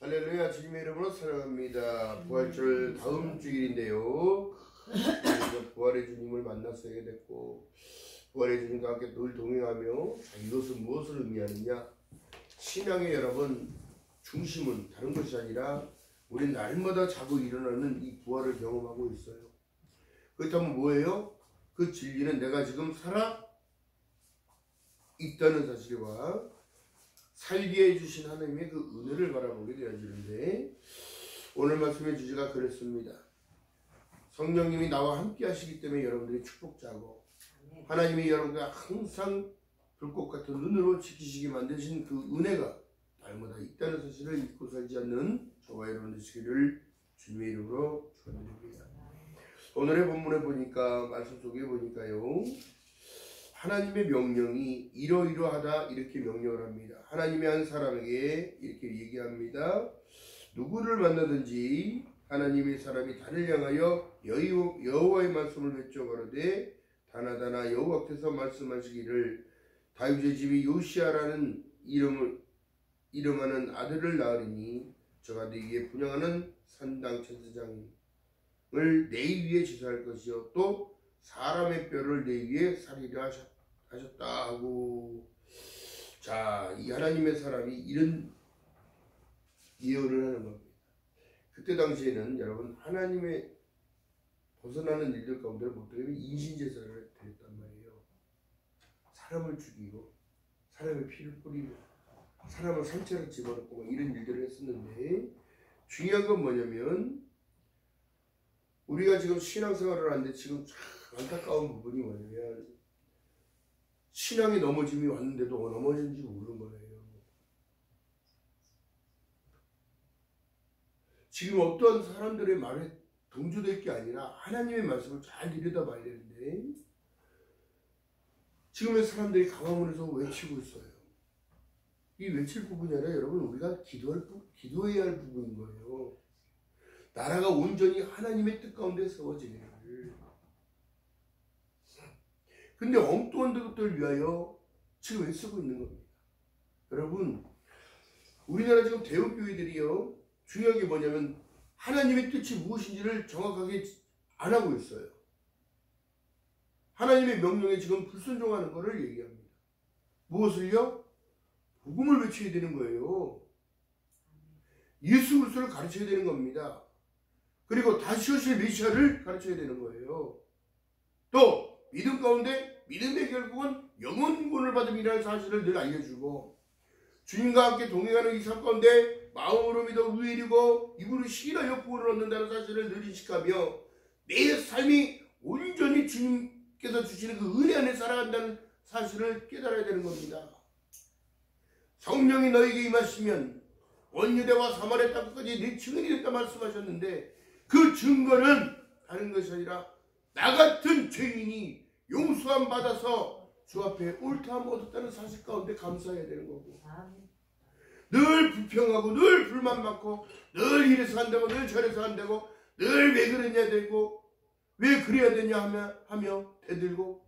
할렐루야. 주님의 이름으로 사랑합니다. 부활절 다음 주일인데요. 부활의 주님을 만났어야 됐고 부활의 주님과 함께 늘 동행하며 이것은 무엇을 의미하느냐, 신앙의 여러분 중심은 다른 것이 아니라 우리 날마다 자고 일어나는 이 부활을 경험하고 있어요. 그렇다면 뭐예요? 그 진리는 내가 지금 살아 있다는 사실과 살게 해주신 하나님의 그 은혜를 바라보게 되어지는데, 오늘 말씀의 주제가 그랬습니다. 성령님이 나와 함께 하시기 때문에 여러분들이 축복자고, 하나님이 여러분과 항상 불꽃 같은 눈으로 지키시게 만드신 그 은혜가 날마다 있다는 사실을 잊고 살지 않는 저와 여러분 되시기를 주님의 이름으로 축원드립니다. 오늘의 본문에 보니까, 말씀 속에 보니까요, 하나님의 명령이 이러이러하다 이렇게 명령을 합니다. 하나님이 한 사람에게 이렇게 얘기합니다. 누구를 만나든지 하나님의 사람이 단을 향하여 여호와의 말씀을 외쳐가로되 다나다나 여호와께서 말씀하시기를 다윗의 집이 요시아라는 이름하는 아들을 낳으리니 저가 네 위에 분양하는 산당 천사장을 내 위에 지사할 것이요 또 사람의 뼈를 내 위에 살리려 하셨다 하고, 자, 이 하나님의 사람이 이런 예언을 하는 겁니다. 그때 당시에는 여러분 하나님의 벗어나는 일들 가운데 어떻게 보면 인신제사를 드렸단 말이에요. 사람을 죽이고 사람의 피를 뿌리고 사람을 상처를 집어넣고 이런 일들을 했었는데, 중요한 건 뭐냐면 우리가 지금 신앙생활을 하는데 지금 안타까운 부분이 뭐냐면 신앙의 넘어짐이 왔는데도 넘어진지 모르는 거예요. 지금 어떤 사람들의 말에 동조될 게 아니라 하나님의 말씀을 잘 들여다봐야 되는데, 지금의 사람들이 강화문에서 외치고 있어요. 이 외칠 부분이 아니라 여러분 우리가 기도해야 할 부분인 거예요. 나라가 온전히 하나님의 뜻 가운데 세워지기를. 근데 엉뚱한 것들을 위하여 지금 애쓰고 있는 겁니다. 여러분, 우리나라 지금 대형교회들이요, 중요한 게 뭐냐면 하나님의 뜻이 무엇인지를 정확하게 안 하고 있어요. 하나님의 명령에 지금 불순종하는 것을 얘기합니다. 무엇을요? 복음을 외쳐야 되는 거예요. 예수 그리스도를 가르쳐야 되는 겁니다. 그리고 다시 오실 메시아를 가르쳐야 되는 거예요. 또 믿음 가운데 믿음의 결국은 영혼구원을 받음이라는 사실을 늘 알려주고, 주님과 함께 동행하는 이 삶 가운데 마음으로 믿어 의리고 입으로 시인하여 구원을 얻는다는 사실을 늘 인식하며 내 삶이 온전히 주님께서 주시는 그 은혜 안에 살아간다는 사실을 깨달아야 되는 겁니다. 성령이 너에게 임하시면 온 유대와 사마리아 땅까지 내 증인이 됐다 말씀하셨는데, 그 증거는 다른 것이 아니라 나 같은 죄인이 용서함 받아서 주 앞에 옳다함 얻었다는 사실 가운데 감사해야 되는 거고, 늘 불평하고 늘 불만 많고 늘 이래서 안 되고 늘 저래서 안 되고 늘 왜 그러냐 되고 왜 그래야 되냐 하며 대들고,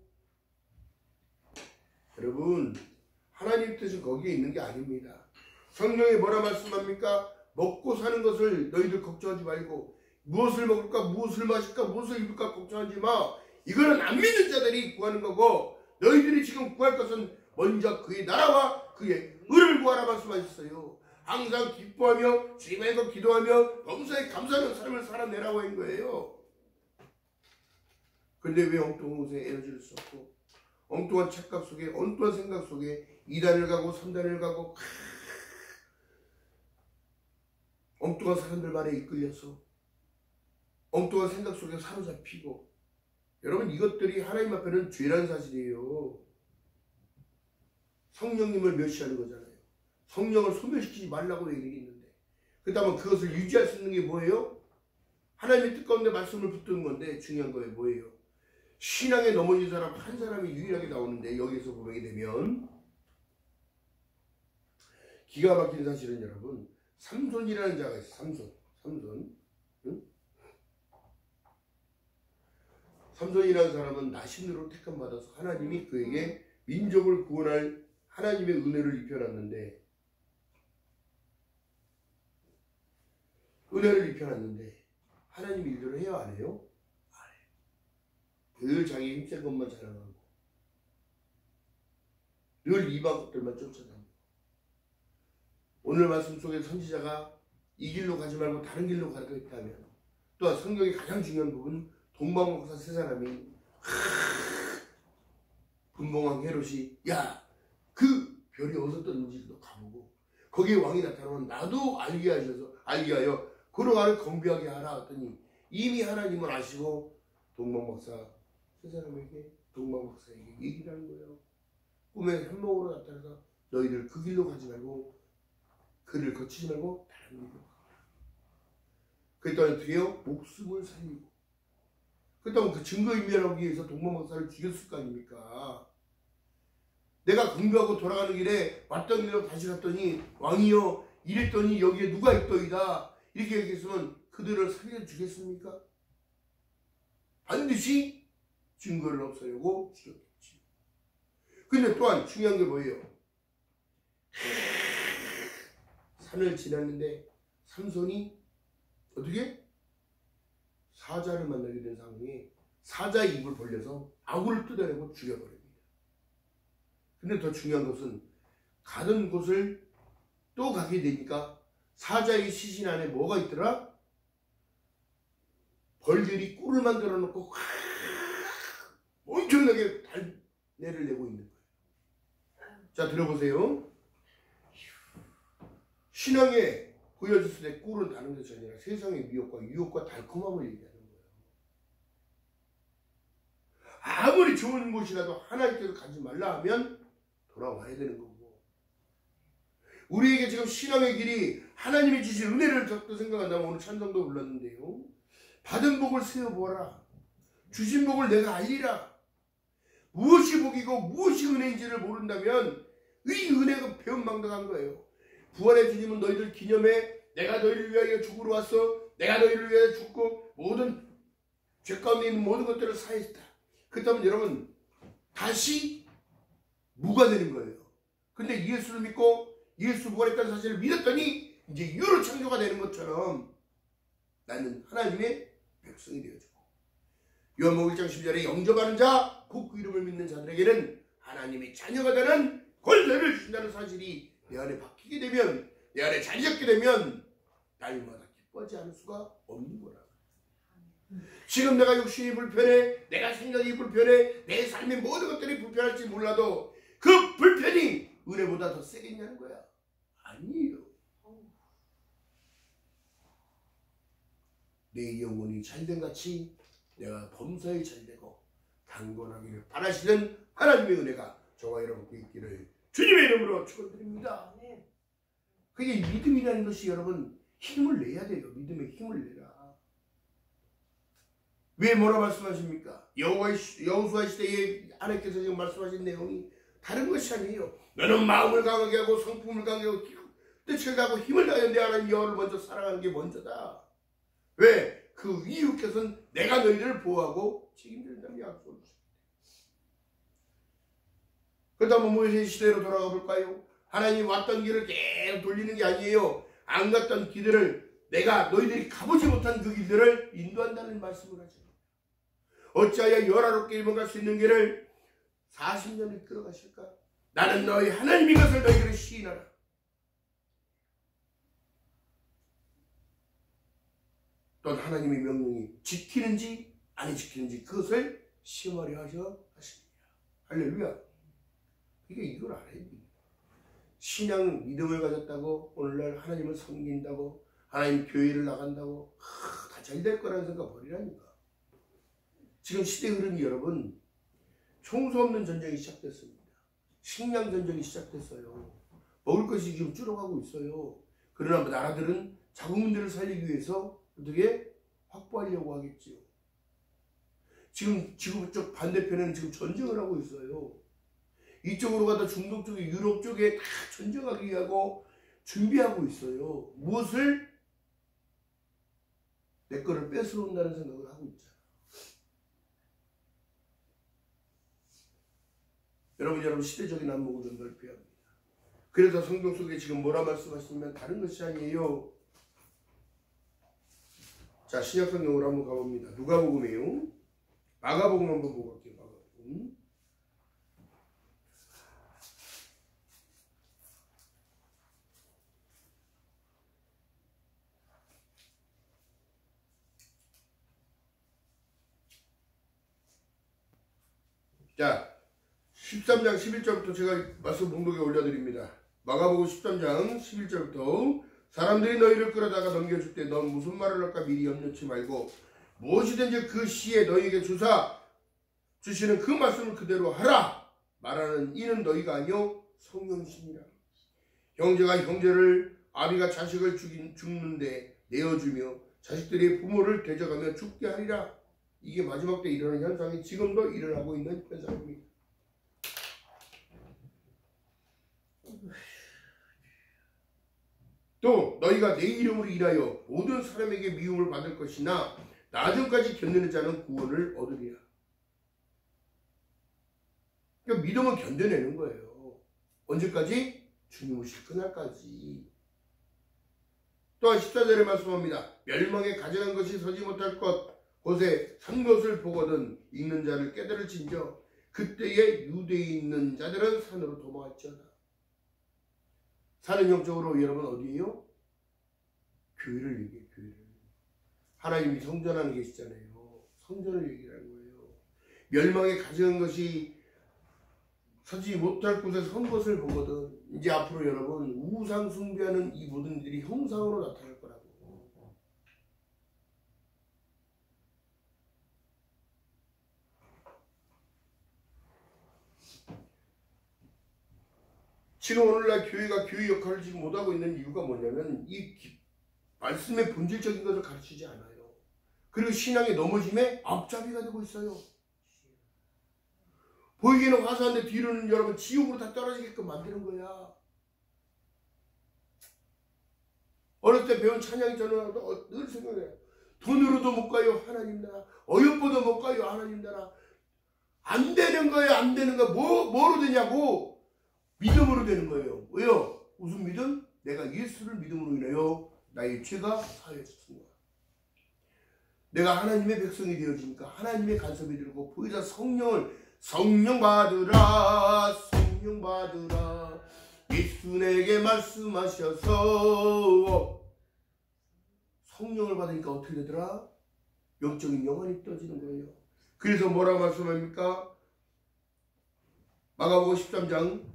여러분 하나님 뜻은 거기에 있는 게 아닙니다. 성령이 뭐라 말씀합니까? 먹고 사는 것을 너희들 걱정하지 말고 무엇을 먹을까 무엇을 마실까 무엇을 입을까 걱정하지 마. 이거는 안 믿는 자들이 구하는 거고, 너희들이 지금 구할 것은 먼저 그의 나라와 그의 의를 구하라 말씀하셨어요. 항상 기뻐하며 주님에게 기도하며 범사에 감사하는 삶을 살아내라고 한 거예요. 근데 왜 엉뚱한 곳에 에너지를 쏟고 엉뚱한 착각 속에 엉뚱한 생각 속에 2단을 가고 3단을 가고 엉뚱한 사람들 말에 이끌려서 엉뚱한 생각 속에 사로잡히고, 여러분 이것들이 하나님 앞에는 죄라는 사실이에요. 성령님을 멸시하는 거잖아요. 성령을 소멸시키지 말라고 얘기했는데, 그렇다면 그것을 유지할 수 있는 게 뭐예요? 하나님의 뜻 가운데 말씀을 붙드는 건데, 중요한 거예요. 뭐예요? 신앙에 넘어진 사람 한 사람이 유일하게 나오는데, 여기서 보게 되면 기가 막힌 사실은 여러분, 삼손이라는 자가 있어요. 삼손. 응? 삼손이라는 사람은 나심으로 택함 받아서 하나님이 그에게 민족을 구원할 하나님의 은혜를 입혀놨는데, 은혜를 입혀놨는데 하나님 일대로 해요, 안 해요? 안 해요. 늘 자기 힘센 것만 자랑하고 늘 이방 것들만 쫓아다니고. 오늘 말씀 속에 선지자가 이 길로 가지 말고 다른 길로 가게 했다면, 또한 성경의 가장 중요한 부분, 동방목사 세 사람이 분봉왕 헤롯이 야, 그 별이 어디서 떴는지 너 가보고 거기에 왕이 나타나면 나도 알게 하여 걸어가는 건비하게 하라 했더니 이미 하나님은 아시고 동방목사 세 사람에게, 동방목사에게 얘기를 하는 거예요. 꿈에 현몽으로 나타나서 너희들 그 길로 가지 말고, 그를 거치지 말고 다른 길로 가. 그랬더니 되어 목숨을 살리고, 그렇다고 그 증거인멸하기 위해서 동방목사를 죽였을 거 아닙니까? 내가 공부하고 돌아가는 길에 왔던 길로 다시 갔더니 왕이여 이랬더니 여기에 누가 있더이다 이렇게 얘기했으면 그들을 살려주겠습니까? 반드시 증거를 없애려고 죽였겠지. 근데 또한 중요한 게 뭐예요? 산을 지났는데 삼손이 어떻게? 사자를 만나게 된 상황에 사자의 입을 벌려서 아구를 뜯어내고 죽여버립니다. 근데 더 중요한 것은 가던 곳을 또 가게 되니까 사자의 시신 안에 뭐가 있더라? 벌들이 꿀을 만들어 놓고 엄청나게 달내를 내고 있는 거예요. 자, 들어보세요. 신앙에 보여졌을 때 꿀은 다른 것이 아니라 세상의 미혹과 유혹과 달콤함을 얘기하는 거예요. 아무리 좋은 곳이라도 하나님께서 가지 말라 하면 돌아와야 되는 거고, 우리에게 지금 신앙의 길이 하나님이 주신 은혜를 자꾸 생각한다면, 오늘 찬송도 불렀는데요, 받은 복을 세어보아라, 주신 복을 내가 알리라. 무엇이 복이고 무엇이 은혜인지를 모른다면 이 은혜가 배은망덕한 거예요. 부활의 주님은 너희들 기념해 내가 너희를 위하여 죽으러 왔어, 내가 너희를 위하여 죽고 모든 죄 가운데 있는 모든 것들을 사했다. 그렇다면 여러분 다시 무가 되는 거예요. 근데 예수를 믿고 예수 부활했다는 사실을 믿었더니 이제 유로 창조가 되는 것처럼 나는 하나님의 백성이 되어지고, 요한복음 1장 10절에 영접하는 자, 곧 그 이름을 믿는 자들에게는 하나님의 자녀가 되는 권세를 주신다는 사실이 내 안에 박히게 되면, 내 안에 자리 잡게 되면 날마다 기뻐하지 않을 수가 없는 거라. 지금 내가 욕심이 불편해, 내가 생각이 불편해, 내 삶의 모든 것들이 불편할지 몰라도 그 불편이 은혜보다 더 세겠냐는 거야. 아니에요. 내 영혼이 잘된 같이 내가 범사에 잘되고 강건하기를 바라시는 하나님의 은혜가 저와 여러분께 있기를 주님의 이름으로 축원드립니다. 그게 믿음이라는 것이 여러분 힘을 내야 돼요. 믿음의 힘을 내라. 왜 뭐라 말씀하십니까? 여호수아 시대에 하나님께서 지금 말씀하신 내용이 다른 것이 아니에요. 너는 마음을 강하게 하고 성품을 강하게 하고 뜻을 다하고 힘을 다하여 내 하나님 여호와를 먼저 사랑하는 게 먼저다. 왜? 그 이유께서는 내가 너희들을 보호하고 책임진다는 약속을 주십니다. 그렇다면 모세 시대로 돌아가 볼까요? 하나님 왔던 길을 계속 돌리는 게 아니에요. 안 갔던 길들을, 내가 너희들이 가보지 못한 그 길들을 인도한다는 말씀을 하죠. 어찌하여 열화롭게 일본 갈 수 있는 길을 40년을 끌어가실까? 나는 너희 하나님인 것을 너희들은 시인하라. 또 하나님의 명령이 지키는지 안 지키는지 그것을 시험하려 하십니다. 할렐루야. 이게 이걸 알아야 돼. 신앙 믿음을 가졌다고 오늘날 하나님을 섬긴다고 하나님 교회를 나간다고 다 잘 될 거라는 생각 버리라니까. 지금 시대 흐름이 여러분 총수 없는 전쟁이 시작됐습니다. 식량 전쟁이 시작됐어요. 먹을 것이 지금 줄어가고 있어요. 그러나 나라들은 자국민들을 살리기 위해서 어떻게 확보하려고 하겠지요. 지금 지구 쪽 반대편에는 지금 전쟁을 하고 있어요. 이쪽으로 가다 중동 쪽에 유럽 쪽에 다 전쟁하기 위하고 준비하고 있어요. 무엇을? 내 거를 뺏어온다는 생각을 하고 있잖아요. 여러분 시대적인 안목을 좀 넓혀야 합니다. 그래서 성경 속에 지금 뭐라 말씀하시냐면 다른 것이 아니에요. 자, 신약성경으로 한번 가봅니다. 누가복음이에요. 마가복음 한번 보고 갈게요. 마가복음. 자, 13장 11절부터 제가 말씀 봉독에 올려드립니다. 마가복음 13장 11절부터 사람들이 너희를 끌어다가 넘겨줄 때 넌 무슨 말을 할까 미리 염려치 말고 무엇이든지 그 시에 너희에게 주시는 그 말씀을 그대로 하라. 말하는 이는 너희가 아니요 성령이시니라. 형제가 형제를 아비가 자식을 죽는데 내어주며 자식들이 부모를 대적하며 죽게 하리라. 이게 마지막 때 일어나는 현상이 지금도 일어나고 있는 현상입니다. 또 너희가 내 이름으로 인하여 모든 사람에게 미움을 받을 것이나 나중까지 견디는 자는 구원을 얻으리라. 그러니까 믿음은 견뎌내는 거예요. 언제까지? 주님 오실 그날까지. 또한 14절에 말씀합니다. 멸망에 가져간 것이 서지 못할 곳에 산 것을 보거든 읽는 자를 깨달을진저 그때에 유대에 있는 자들은 산으로 도망할지어다. 산은 영적으로 여러분 어디예요? 교회를 얘기해요. 교회를. 하나님이 성전하는 계시잖아요. 성전을 얘기하는 거예요. 멸망에 가져간 것이 서지 못할 곳에 선 것을 보거든 이제 앞으로 여러분 우상 숭배하는 이 모든 일들이 형상으로 나타날 거라고. 지금 오늘날 교회가 교회 역할을 지금 못하고 있는 이유가 뭐냐면 이 말씀의 본질적인 것을 가르치지 않아요. 그리고 신앙의 넘어짐에 앞잡이가 되고 있어요. 보이기는 화사한데 뒤로는 여러분 지옥으로 다 떨어지게끔 만드는 거야. 어렸을 때 배운 찬양이 저는 늘 생각해요. 돈으로도 못 가요 하나님 나라. 어여뻐도 못 가요 하나님 나라. 안 되는 거예요. 안 되는 거. 뭐로 되냐고. 믿음으로 되는 거예요. 왜요? 무슨 믿음? 내가 예수를 믿음으로 인하여 나의 죄가 사해졌던 거야. 내가 하나님의 백성이 되어지니까 하나님의 간섭이 들고 보이자 성령 받으라 성령 받으라 예수 내게 말씀하셔서 성령을 받으니까 어떻게 되더라? 영적인 영혼이 떠지는 거예요. 그래서 뭐라고 말씀합니까? 마가복음 13장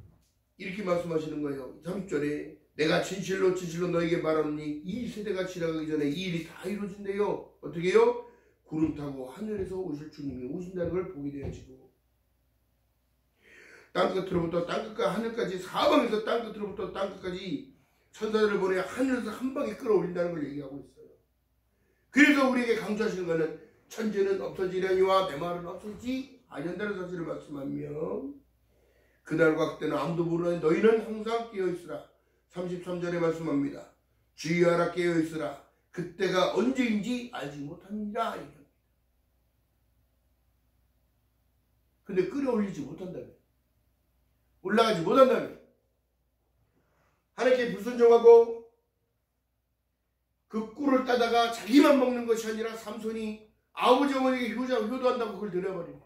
이렇게 말씀하시는 거예요. 30절에 내가 진실로 너에게 말하노니 이 세대가 지나가기 전에 이 일이 다 이루어진대요. 어떻게 해요? 구름 타고 하늘에서 오실 주님이 오신다는 걸 보게 되어지고 땅끝으로부터 땅끝과 하늘까지 사방에서 땅끝으로부터 땅끝까지 천사들을 보내 하늘에서 한 방에 끌어올린다는 걸 얘기하고 있어요. 그래서 우리에게 강조하시는 것은 천재는 없어지려니와 내 말은 없어지지 아니한다는 사실을 말씀하며 그날과 그때는 아무도 모르는 너희는 항상 깨어있으라. 33절에 말씀합니다. 주의하라 깨어있으라. 그때가 언제인지 알지 못합니다. 근데 끌어올리지 못한다면 올라가지 못한다면 하나님께 불순종하고 그 꿀을 따다가 자기만 먹는 것이 아니라 삼손이 아버지 어머니에게 효도한다고 그걸 내려버립니다.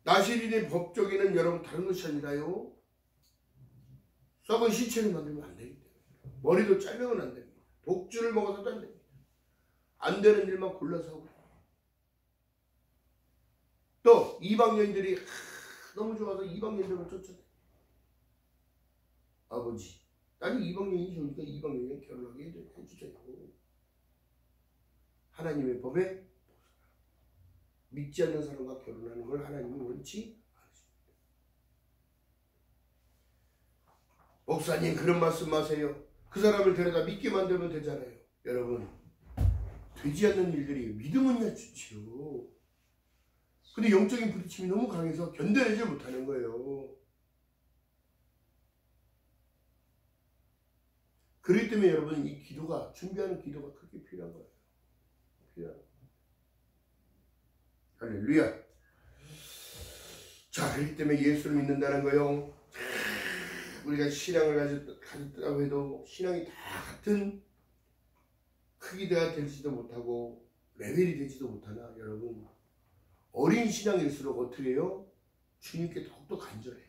나실인의 법조기는 여러분 다른 것이 아니라요. 썩은 시체를 만들면 안 되기 때문에 머리도 잘려면 안 됩니다. 독주를 먹어서도 안 됩니다. 안 되는 일만 골라서 하고 또 이방인들이 너무 좋아서 이방인들을 쫓아내. 아버지 나는 이방인이 좋으니까 이방인이랑 결혼하게 해주세요. 하나님의 법에 믿지 않는 사람과 결혼하는 걸 하나님은 원치 않으십니다. 목사님 그런 말씀 마세요. 그 사람을 데려다 믿게 만들면 되잖아요. 여러분 되지 않는 일들이 믿음은야 좋지요. 근데 영적인 부딪힘이 너무 강해서 견뎌내지 못하는 거예요. 그렇기 때문에 여러분 이 기도가 준비하는 기도가 그렇게 필요한 거예요. 필요한 거예요. 할렐루야. 자, 그렇기 때문에 예수를 믿는다는 거요. 우리가 신앙을 가졌다고 해도 신앙이 다 같은 크기가 되지도 못하고 레벨이 되지도 못하나 여러분, 어린 신앙일수록 어떻게 해요? 주님께 더욱더 간절해.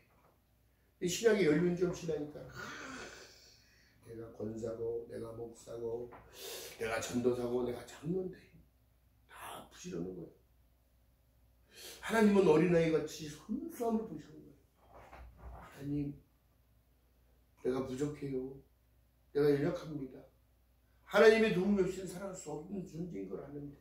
이 신앙이 연륜 좀 지나니까 내가 권사고 내가 목사고 내가 전도사고 내가 장로인데 다 부지런한 거예요. 하나님은 어린아이같이 순수함을 보시는 거예요. 하나님, 내가 부족해요. 내가 연약합니다. 하나님의 도움이 없이는 살아갈 수 없는 존재인 걸 아는데,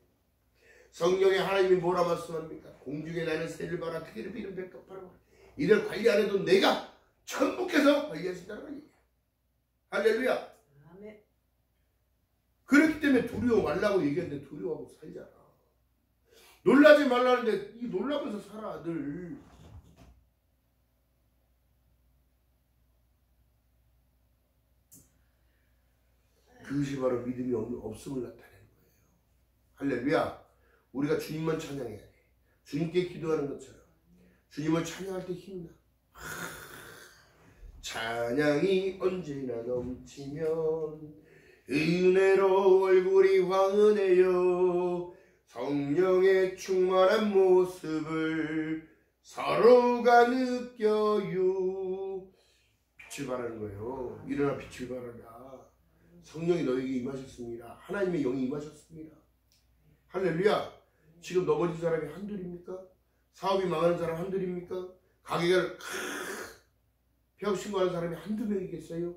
성경에 하나님이 뭐라 말씀합니까? 공중에 나는 새를 봐라, 크기를 비는 백합 봐라. 이들 관리 안 해도 내가 천국에서 관리하신다는 얘기예요. 할렐루야. 아멘. 그렇기 때문에 두려워 말라고 얘기하는데 두려워하고 살잖아. 놀라지 말라는데 이 놀라면서 살아 늘. 그것이 바로 믿음이 없음을 나타내는 거예요. 할렐루야. 우리가 주님만 찬양해야 돼. 주님께 기도하는 것처럼 주님을 찬양할 때 힘나. 찬양이 언제나 넘치면 은혜로 얼굴이 환해요. 성령의 충만한 모습을 서로가 느껴요. 빛을 발하는 거예요. 일어나 빛을 발하라. 성령이 너에게 임하셨습니다. 하나님의 영이 임하셨습니다. 할렐루야. 지금 넘어진 사람이 한둘입니까? 사업이 망하는 사람 한둘입니까? 가게를 폐업 신고하는 사람이 한두 명이겠어요?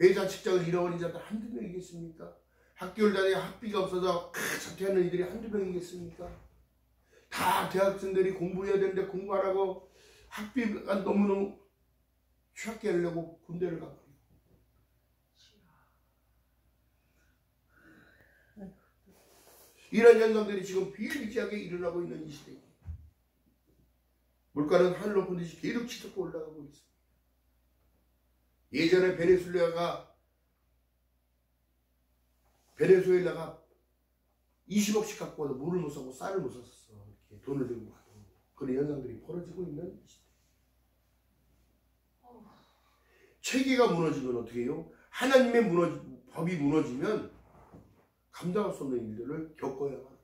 회사 직장을 잃어버린 자들 한두 명이겠습니까? 학교를 다니며 학비가 없어서 자퇴하는 이들이 한두 명이겠습니까? 다 대학생들이 공부해야 되는데 공부하라고 학비가 너무너무 취약게 하려고 군대를 가버리고, 이런 현상들이 지금 비일비재하게 일어나고 있는 이 시대에 물가는 하늘 높은 듯이 계속 치솟고 올라가고 있습니다. 예전에 베네수엘라가 20억씩 갖고 와서 물을 못 사고 쌀을 못 샀어. 이렇게 돈을 들고 가도. 그런 현상들이 벌어지고 있는 이 시대. 체계가 무너지면 어떻게 해요? 하나님의 법이 무너지면 감당할 수 없는 일들을 겪어야만.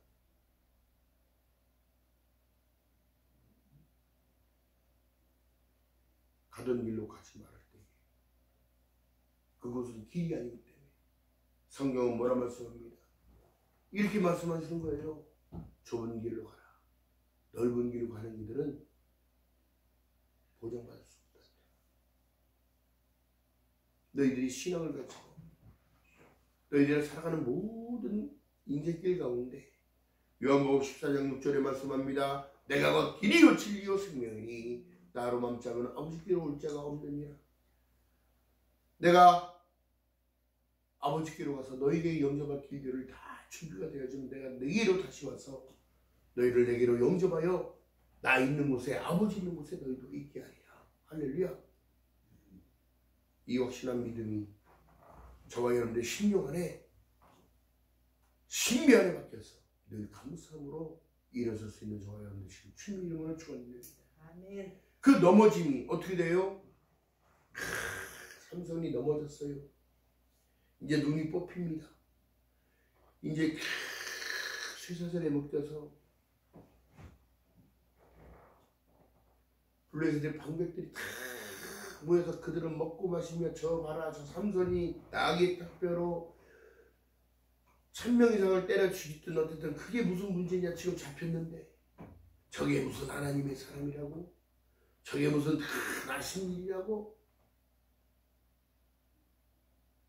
가던 길로 가지 말을 때 그것은 길이 아니기 때문에 성경은 뭐라 말씀합니다. 이렇게 말씀하시는 거예요. 좁은 길로 가라. 넓은 길로 가는 이들은 보장받을 수 없다. 너희들이 신앙을 가지고 너희들이 살아가는 모든 인생길 가운데 요한복음 14장 6절에 말씀합니다. 내가 곧 길이요 진리요 생명이니 나로 맘지 않으면 아버지께로 올 자가 없느니라. 내가 아버지께로 가서 너희에게 영접할 길들을 다 준비가 되어지면 내가 너희로 다시 와서 너희를 내게로 영접하여 나 있는 곳에, 아버지 있는 곳에 너희도 있게 하리라. 할렐루야. 이 확신한 믿음이 저와 여러분들 심령 안에, 신비 안에 박혀서 늘 감사함으로 일어설 수 있는 저와 여러분들 주님 이름으로 축원드립니다. 아멘. 그 넘어짐이 어떻게 돼요? 삼손이 넘어졌어요. 이제 눈이 뽑힙니다. 이제 쇠사슬에 묶여서 블레셋의 방백들이 다 모여서 그들은 먹고 마시며 저 봐라 저 삼손이 나귀의 탁뼈로 1000명 이상을 때려 죽이든 어쨌든 그게 무슨 문제냐. 지금 잡혔는데 저게 무슨 하나님의 사람이라고, 저게 무슨 나신 일이라고.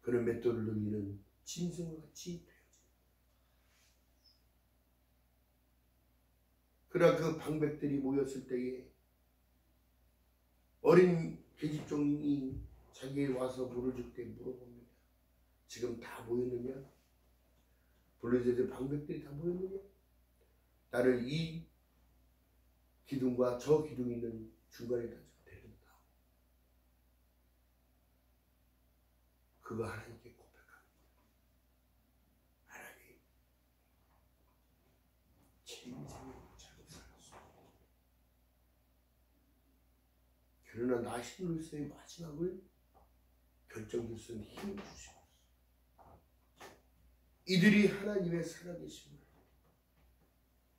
그런 맷돌을 돌리는 짐승과 같이 되어집니다. 그러나 그 방백들이 모였을 때에 어린 계집종이 자기에 와서 물을 줄 때 물어봅니다. 지금 다 모였느냐? 블레셋의 방백들이 다 모였느냐? 나를 이 기둥과 저 기둥이 있는 중간에 데려다. 그가 하나님께 고백합니다. 하나님, 제 인생을 잘못 살았어. 그러나 나시로서의 마지막을 결정질 수 있는 힘을 주시옵소서. 이들이 하나님의 살아계심을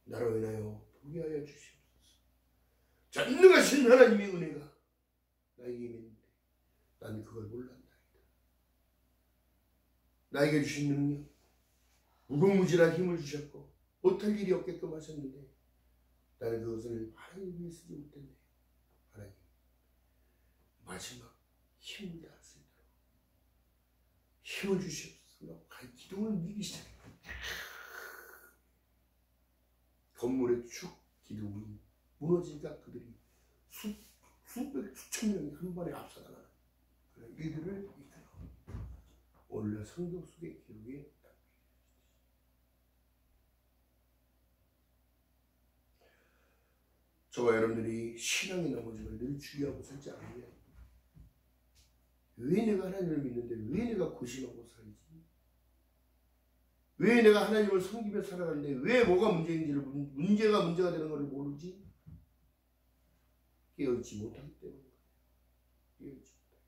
나로 인하여 보게 하여 주시옵소서. 전능하신 하나님의 은혜가 나에게 임했는데 나는 그걸 몰랐나이다. 나에게 주신 능력, 무궁무진한 힘을 주셨고 못할 일이 없게끔 하셨는데 나는 그것을 하나님 위해 쓰지 못했네요. 하나님, 마지막 힘을 다 쓰도록 힘을 주시옵소서. 기도를 미기 시작했다. 건물의 축 기둥이 무너지니까 그들이 수백 수천 명이 한 번에 앞서나가는 그런 일들을 이끌어 오늘 성경 속의 기록에 저와 여러분들이 신앙이 넘어지고 늘 주의하고 살지 않으면 왜 내가 하나님을 믿는데 왜 내가 고심하고 살지? 왜 내가 하나님을 섬기며 살아가는데 왜 뭐가 문제인지를 문제가 되는 것을 모르지? 깨어있지 못하기 때문에 깨어있지 못하기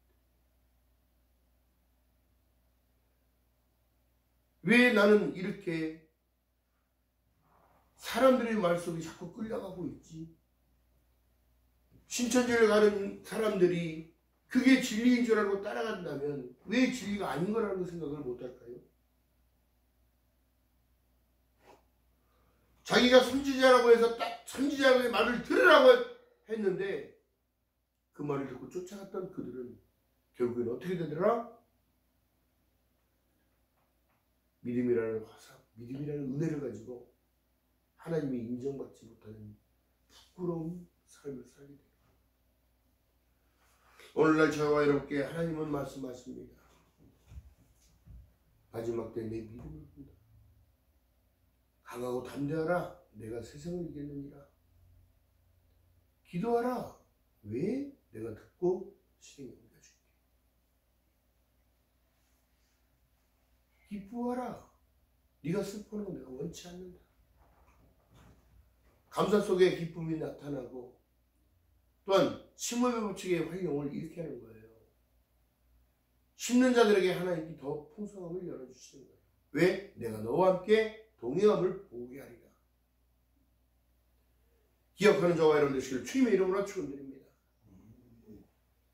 때문에 왜 나는 이렇게 사람들의 말 속에 자꾸 끌려가고 있지? 신천지를 가는 사람들이 그게 진리인 줄 알고 따라간다면 왜 진리가 아닌 거라는 생각을 못할까요? 자기가 선지자라고 해서 딱 선지자의 말을 들으라고 했는데 그 말을 듣고 쫓아갔던 그들은 결국엔 어떻게 되더라? 믿음이라는 화상, 믿음이라는 은혜를 가지고 하나님이 인정받지 못하는 부끄러운 삶을 살게 됩니다. 오늘날 저와 여러분께 하나님은 말씀하십니다. 마지막 때 내 믿음을 본다. 강하고 담대하라. 내가 세상을 이겼느니라. 기도하라. 왜? 내가 듣고 실행에 옮겨줄게. 기뻐하라. 네가 슬퍼하는 건 내가 원치 않는다. 감사 속에 기쁨이 나타나고 또한 심음의 법칙의 활용을 이렇게 하는 거예요. 심는 자들에게 하나님이 더 풍성함을 열어주시는 거예요. 왜? 내가 너와 함께 동행함을 보게 하리라. 기억하는 저와 여러분 되시길 주님의 이름으로 축원드립니다.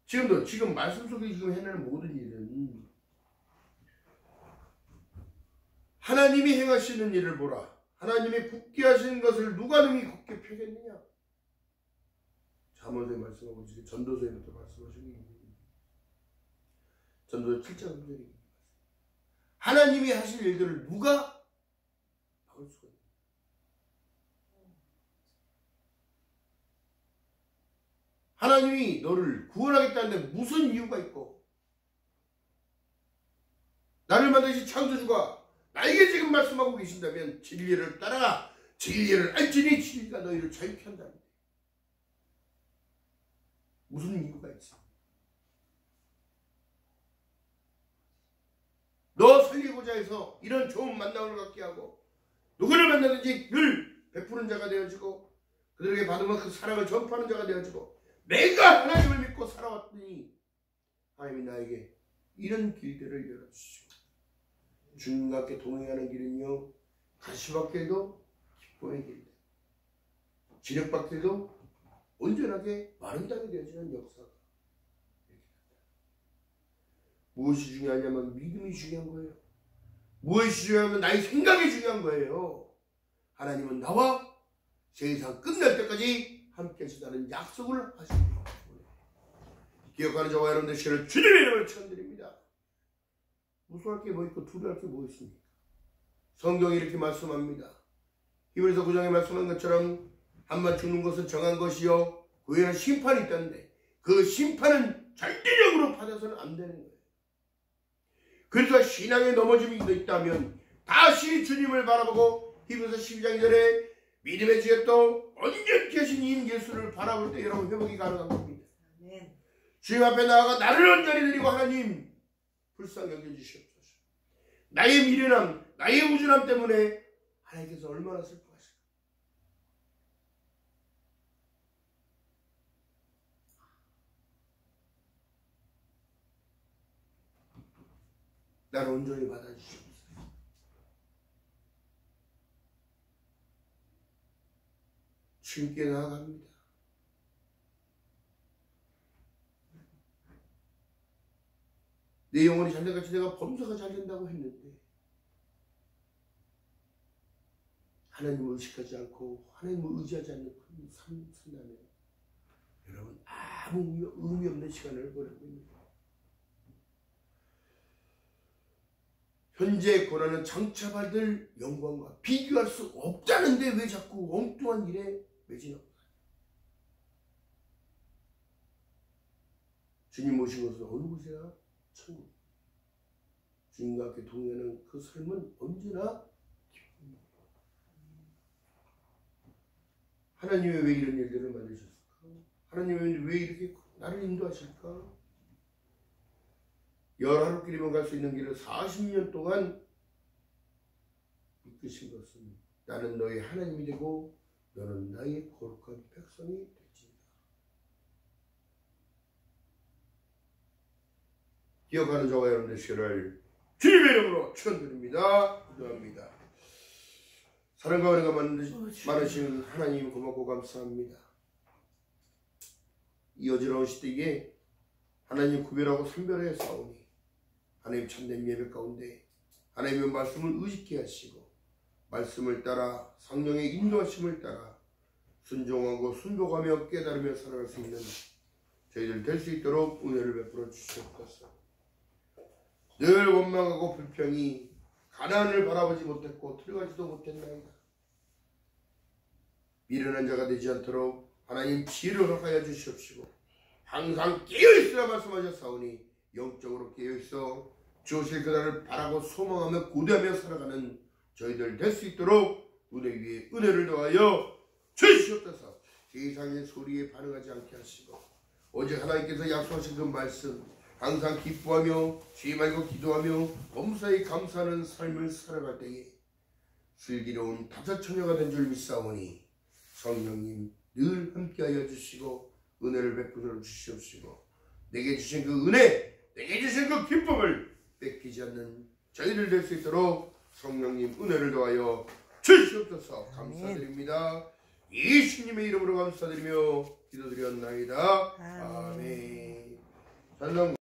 지금 말씀 속에 지금 해내는 모든 일은 하나님이 행하시는 일을 보라. 하나님이 굳게 하시는 것을 누가 능히 굳게 펴겠느냐. 잠언서에 말씀하고 지금 전도서에부터 말씀하시는 전도서 7장 9절입니다. 하나님이 하실 일들을 누가 막을 수가 있냐. 하나님이 너를 구원하겠다는데 무슨 이유가 있고 나를 만드신 창조주가 나에게 지금 말씀하고 계신다면 진리를 따라가. 진리를 알지니 진리가 너희를 자유케 한다는데 무슨 이유가 있어? 너 살리고자 해서 이런 좋은 만남을 갖게 하고 누구를 만나든지 늘 베푸는 자가 되어지고 그들에게 받으면 그 사랑을 전파하는 자가 되어지고 내가 하나님을 믿고 살아왔더니 하나님이 나에게 이런 길들을 열어주시고 주님과 함께 동행하는 길은요 가시밭길도 기쁨의 길이다. 진흙밭길도 온전하게 마른 땅이 되어지는 역사가 무엇이 중요하냐면 믿음이 중요한 거예요. 무엇이 중요하면 나의 생각이 중요한 거예요. 하나님은 나와 세상 끝날 때까지 함께 하시다는 약속을 하십니다. 기억하는 저와 여러분들 시를 주님의 이름을 축원드립니다. 무서워할 게 뭐 있고 두려워할 게 뭐 있습니까? 성경이 이렇게 말씀합니다. 히브리서 9장에 말씀한 것처럼 한번 죽는 것은 정한 것이요 그 후에는 심판이 있다는데 그 심판은 절대적으로 받아서는 안 되는 거예요. 그래서 신앙에 넘어짐이 있다면 다시 주님을 바라보고 히브리서 12장 2절에 믿음의 지혜도 온전히 하신 이 예수를 바라볼 때 여러분 회복이 가능한 겁니다. 아멘. 주님 앞에 나아가 나를 온전히 드리고 하나님 불쌍히 여겨주시옵소서. 나의 미련함, 나의 우준함 때문에 하나님께서 얼마나 슬퍼하실까. 나를 온전히 받아주시옵소서. 주님께 나아갑니다. 내 영혼이 잘된 같이 내가 범사가 잘된다고 했는데 하나님을 의식하지 않고 하나님을 의지하지 않는 그런 삶 산다면 여러분 아무 의미 없는 시간을 보내고 있습니다. 현재 고난은 장차 받을 영광과 비교할 수 없다는데 왜 자꾸 엉뚱한 일에 매진하고 주님 모신 것은 어느 곳이야? 천국. 주님과 함께 동행하는 그 삶은 언제나 기쁩니다. 하나님이 왜 이런 일들을 만드셨을까? 하나님이 왜 이렇게 나를 인도하실까? 열 하루길이면 갈 수 있는 길을 40년 동안 이끄신 것은 나는 너의 하나님이 되고 너는 나의 거룩한 백성이 될지니라. 기억하는 저와 여러분들 시간을 주님의 이름으로 축원드립니다. 기도합니다. 사랑과 은혜가 많으신 하나님 고맙고 감사합니다. 이 어지러운 시대에 하나님 구별하고 선별해 싸우니 하나님 참된 예배 가운데 하나님의 말씀을 의식케 하시고 말씀을 따라 성령의 인도하심을 따라 순종하고 순복하며 깨달으며 살아갈 수 있는 저희들 될 수 있도록 은혜를 베풀어 주시옵소서. 늘 원망하고 불평이 가난을 바라보지 못했고 들어가지도 못했나이다. 미련한 자가 되지 않도록 하나님 지혜를 허락하여 주시옵시고 항상 깨어있으라 말씀하셨사오니 영적으로 깨어있어 주오실 그날을 바라고 소망하며 고대하며 살아가는 저희들 될 수 있도록 은혜 위에 은혜를 더하여 주시옵소서. 세상의 소리에 반응하지 않게 하시고 오직 하나님께서 약속하신 그 말씀 항상 기뻐하며 죄 말고 기도하며 범사에 감사하는 삶을 살아갈 때에 슬기로운 다사처녀가 된 줄 믿사오니 성령님 늘 함께하여 주시고 은혜를 베풀어 주시옵시고 내게 주신 그 은혜 내게 주신 그 기쁨을 뺏기지 않는 저희들 될 수 있도록 성령님 은혜를 더하여 주시옵소서. 감사드립니다. 예수님의 이름으로 감사드리며 기도드렸나이다. 아멘.